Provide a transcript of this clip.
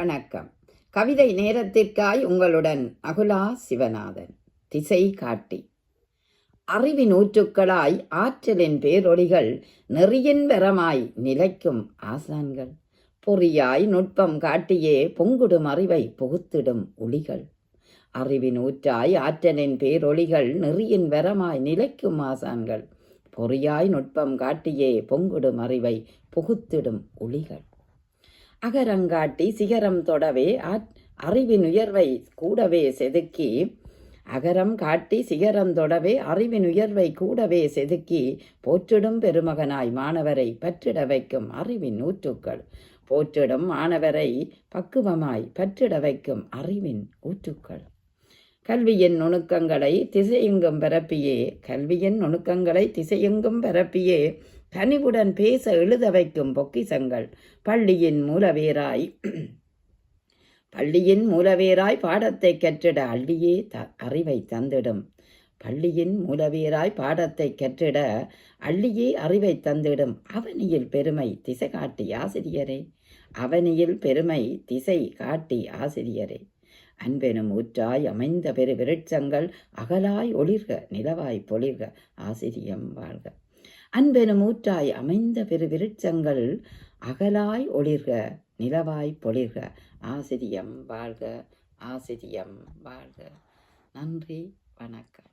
வணக்கம். கவிதை நேரத்திற்காய் உங்களுடன் அகுலா சிவநாதன். திசை காட்டி. அறிவின் ஊற்றுக்களாய் ஆற்றலின் பேரொளிகள் நெறியின் வரமாய் நிலைக்கும் ஆசான்கள். பொறியாய் நுட்பம் காட்டியே பொங்குடும் அறிவை புகுத்திடும் ஒளிகள். அறிவின் ஊற்றாய் ஆற்றலின் பேரொளிகள் நெறியின் வரமாய் நிலைக்கும் ஆசான்கள். பொறியாய் நுட்பம் காட்டியே பொங்குடும் அறிவை புகுத்திடும் ஒளிகள். அகரங்காட்டி சிகரம் தொடவே அறிவின் உயர்வை கூடவே செதுக்கி அகரம் காட்டி சிகரம் தொடவே அறிவின் உயர்வை கூடவே செதுக்கி போற்றிடும் பெருமகனாய் மாணவரை பற்றிட வைக்கும் அறிவின் ஊற்றுக்கள். போற்றிடும் மாணவரை பக்குவமாய் பற்றிட வைக்கும் அறிவின் ஊற்றுக்கள். கல்வியின் நுணுக்கங்களை திசையெங்கும் பரப்பியே கனிவுடன் பேச எழுத வைக்கும் பொக்கிசங்கள். பள்ளியின் மூலவேராய் பாடத்தை கற்றிட அள்ளியே அறிவை தந்திடும். பள்ளியின் மூலவேராய் பாடத்தை கற்றிட அள்ளியே அறிவை தந்திடும். அவனியில் பெருமை திசை காட்டி ஆசிரியரே. அன்பெனும் ஊற்றாய் அமைந்த பெரு விருட்சங்கள் அகலாய் ஒளிர்க நிலவாய் பொழிர்க ஆசிரியம் வாழ்க. அன்பெனும் ஊற்றாய் அமைந்த பெரு விருட்சங்கள் அகலாய் ஒளிர்க நிலவாய் பொழிர்க ஆசிரியம் வாழ்க. நன்றி, வணக்கம்.